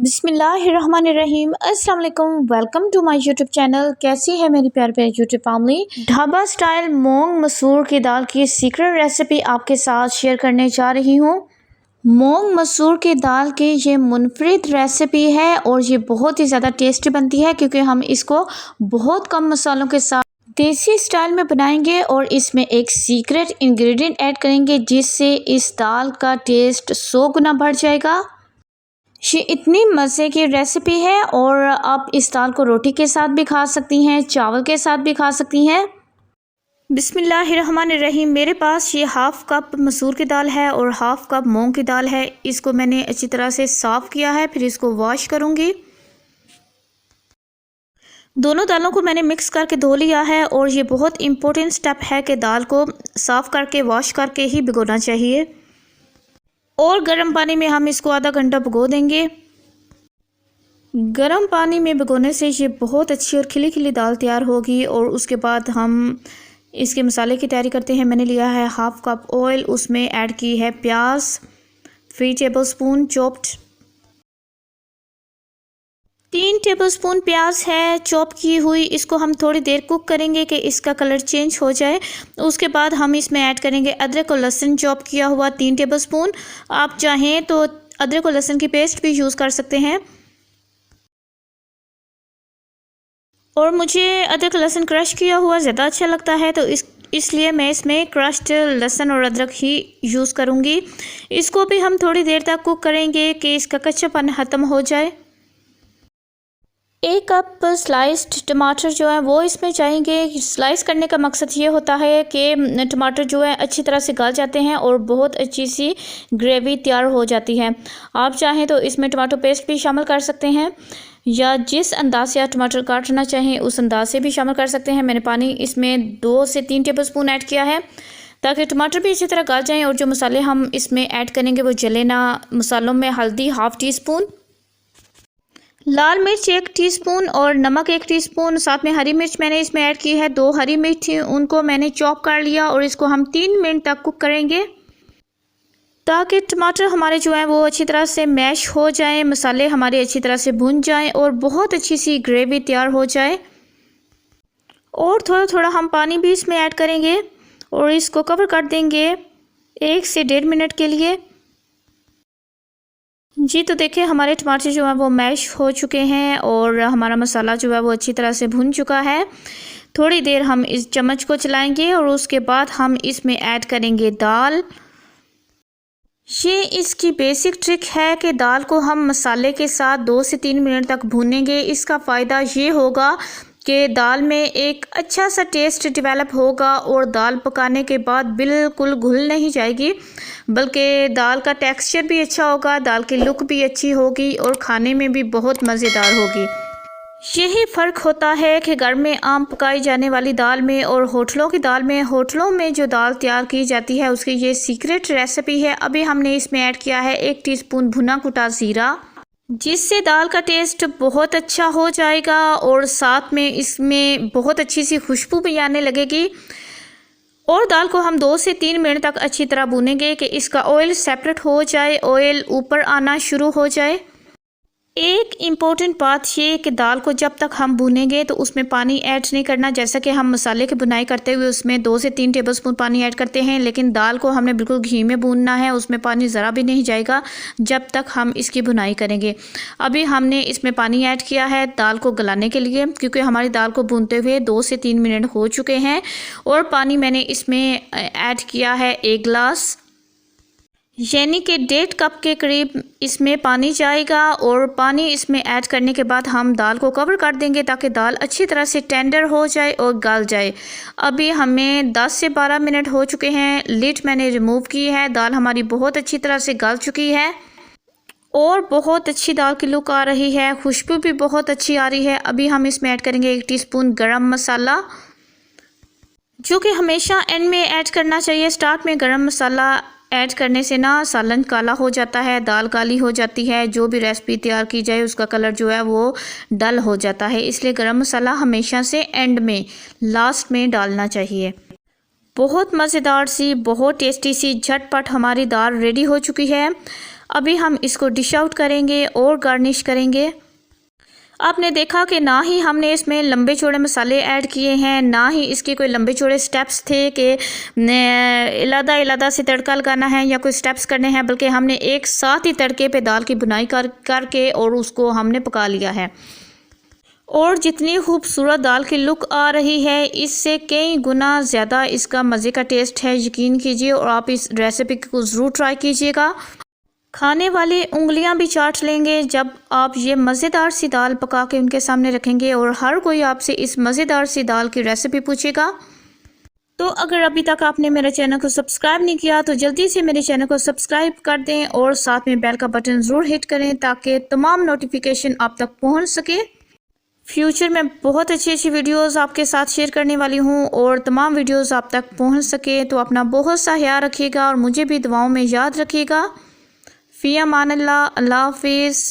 बिस्मिल्लाहिर्रहमानिर्रहीम। अस्सलाम वालेकुम। Welcome to my YouTube channel. कैसी है मेरी प्यार प्यारी यूट्यूब फैमिली। ढाबा स्टाइल मूंग मसूर की दाल की सीक्रेट रेसिपी आपके साथ शेयर करने जा रही हूँ। मूंग मसूर की दाल की ये मुनफरिद रेसिपी है और ये बहुत ही ज़्यादा टेस्टी बनती है क्योंकि हम इसको बहुत कम मसालों के साथ देसी स्टाइल में बनाएंगे और इसमें एक सीक्रेट इंग्रेडिएंट ऐड करेंगे जिससे इस दाल का टेस्ट 100 गुना बढ़ जाएगा। ये इतनी मज़े की रेसिपी है और आप इस दाल को रोटी के साथ भी खा सकती हैं, चावल के साथ भी खा सकती हैं। बिस्मिल्लाहिर्रहमानिर्रहीम। मेरे पास ये हाफ़ कप मसूर की दाल है और हाफ़ कप मूंग की दाल है। इसको मैंने अच्छी तरह से साफ़ किया है, फिर इसको वॉश करूँगी। दोनों दालों को मैंने मिक्स करके धो लिया है और ये बहुत इम्पोर्टेंट स्टेप है कि दाल को साफ़ करके वॉश करके ही भिगोना चाहिए। और गर्म पानी में हम इसको आधा घंटा भिगो देंगे। गर्म पानी में भिगोने से ये बहुत अच्छी और खिली खिली दाल तैयार होगी। और उसके बाद हम इसके मसाले की तैयारी करते हैं। मैंने लिया है हाफ़ कप ऑयल, उसमें ऐड की है प्याज 3 टेबलस्पून चॉप्ड, 3 टेबलस्पून प्याज है चॉप की हुई। इसको हम थोड़ी देर कुक करेंगे कि इसका कलर चेंज हो जाए। उसके बाद हम इसमें ऐड करेंगे अदरक और लहसुन चॉप किया हुआ 3 टेबलस्पून। आप चाहें तो अदरक और लहसुन की पेस्ट भी यूज़ कर सकते हैं। और मुझे अदरक लहसुन क्रश किया हुआ ज़्यादा अच्छा लगता है, तो इसलिए मैं इसमें क्रश्ड लहसुन और अदरक ही यूज़ करूँगी। इसको भी हम थोड़ी देर तक कुक करेंगे कि इसका कच्चापन ख़त्म हो जाए। 1 कप स्लाइस्ड टमाटर जो है वो इसमें जाएंगे। स्लाइस करने का मकसद ये होता है कि टमाटर जो है अच्छी तरह से गल जाते हैं और बहुत अच्छी सी ग्रेवी तैयार हो जाती है। आप चाहें तो इसमें टमाटो पेस्ट भी शामिल कर सकते हैं या जिस अंदाज से आप टमाटर काटना चाहें उस अंदाज से भी शामिल कर सकते हैं। मैंने पानी इसमें 2 से 3 टेबलस्पून ऐड किया है ताकि टमाटर भी इसी तरह गल जाएँ। और जो मसाले हम इसमें ऐड करेंगे वो जले ना। मसालों में हल्दी हाफ़ टी स्पून, लाल मिर्च 1 टीस्पून और नमक 1 टीस्पून। साथ में हरी मिर्च मैंने इसमें ऐड की है। 2 हरी मिर्च थी, उनको मैंने चॉप कर लिया और इसको हम 3 मिनट तक कुक करेंगे ताकि टमाटर हमारे जो हैं वो अच्छी तरह से मैश हो जाएं, मसाले हमारे अच्छी तरह से भुन जाएं और बहुत अच्छी सी ग्रेवी तैयार हो जाए। और थोड़ा थोड़ा हम पानी भी इसमें ऐड करेंगे और इसको कवर कर देंगे 1 से 1.5 मिनट के लिए। जी तो देखिए हमारे टमाटर जो है वो मैश हो चुके हैं और हमारा मसाला जो है वो अच्छी तरह से भुन चुका है। थोड़ी देर हम इस चम्मच को चलाएंगे और उसके बाद हम इसमें ऐड करेंगे दाल। ये इसकी बेसिक ट्रिक है कि दाल को हम मसाले के साथ 2 से 3 मिनट तक भूनेंगे। इसका फ़ायदा ये होगा कि दाल में एक अच्छा सा टेस्ट डेवलप होगा और दाल पकाने के बाद बिल्कुल घुल नहीं जाएगी, बल्कि दाल का टेक्सचर भी अच्छा होगा, दाल की लुक भी अच्छी होगी और खाने में भी बहुत मज़ेदार होगी। यही फ़र्क होता है कि घर में आम पकाई जाने वाली दाल में और होटलों की दाल में। होटलों में जो दाल तैयार की जाती है उसकी ये सीक्रेट रेसिपी है। अभी हमने इसमें ऐड किया है 1 टीस्पून भुना कुटा ज़ीरा, जिससे दाल का टेस्ट बहुत अच्छा हो जाएगा और साथ में इसमें बहुत अच्छी सी खुशबू भी आने लगेगी। और दाल को हम 2 से 3 मिनट तक अच्छी तरह भूनेंगे कि इसका ऑयल सेपरेट हो जाए, ऑयल ऊपर आना शुरू हो जाए। एक इम्पॉर्टेंट बात ये कि दाल को जब तक हम भूनेंगे तो उसमें पानी ऐड नहीं करना। जैसा कि हम मसाले की बुनाई करते हुए उसमें 2 से 3 टेबलस्पून पानी ऐड करते हैं, लेकिन दाल को हमने बिल्कुल घी में भूनना है, उसमें पानी ज़रा भी नहीं जाएगा जब तक हम इसकी बुनाई करेंगे। अभी हमने इसमें पानी ऐड किया है दाल को गलाने के लिए, क्योंकि हमारी दाल को भूनते हुए 2 से 3 मिनट हो चुके हैं। और पानी मैंने इसमें ऐड किया है 1 गिलास, यानी कि 1.5 कप के करीब इसमें पानी जाएगा। और पानी इसमें ऐड करने के बाद हम दाल को कवर कर देंगे ताकि दाल अच्छी तरह से टेंडर हो जाए और गल जाए। अभी हमें 10 से 12 मिनट हो चुके हैं। लिड मैंने रिमूव की है। दाल हमारी बहुत अच्छी तरह से गल चुकी है और बहुत अच्छी दाल की लुक आ रही है, खुशबू भी बहुत अच्छी आ रही है। अभी हम इसमें ऐड करेंगे 1 टीस्पून गरम मसाला, जो कि हमेशा एंड में ऐड करना चाहिए। स्टार्ट में गरम मसाला ऐड करने से ना सालन काला हो जाता है, दाल काली हो जाती है। जो भी रेसिपी तैयार की जाए उसका कलर जो है वो डल हो जाता है, इसलिए गरम मसाला हमेशा से एंड में, लास्ट में डालना चाहिए। बहुत मज़ेदार सी, बहुत टेस्टी सी, झटपट हमारी दाल रेडी हो चुकी है। अभी हम इसको डिश आउट करेंगे और गार्निश करेंगे। आपने देखा कि ना ही हमने इसमें लंबे चौड़े मसाले ऐड किए हैं, ना ही इसके कोई लंबे चौड़े स्टेप्स थे कि इलादा से तड़का लगाना है या कोई स्टेप्स करने हैं, बल्कि हमने एक साथ ही तड़के पे दाल की बुनाई करके और उसको हमने पका लिया है। और जितनी खूबसूरत दाल की लुक आ रही है, इससे कई गुना ज़्यादा इसका मज़े का टेस्ट है। यकीन कीजिए और आप इस रेसिपी को ज़रूर ट्राई कीजिएगा। खाने वाले उंगलियां भी चाट लेंगे जब आप ये मज़ेदार सी दाल पका के उनके सामने रखेंगे और हर कोई आपसे इस मज़ेदार सी दाल की रेसिपी पूछेगा। तो अगर अभी तक आपने मेरे चैनल को सब्सक्राइब नहीं किया तो जल्दी से मेरे चैनल को सब्सक्राइब कर दें और साथ में बेल का बटन ज़रूर हिट करें ताकि तमाम नोटिफिकेशन आप तक पहुंच सके। फ्यूचर में बहुत अच्छी वीडियोस आपके साथ शेयर करने वाली हूं और तमाम वीडियोस आप तक पहुंच सके। तो अपना बहुत सा ख्याल रखिएगा और मुझे भी दुआओं में याद रखिएगा। फ़ी अमान अल्लाह, अल्लाह हाफिज़।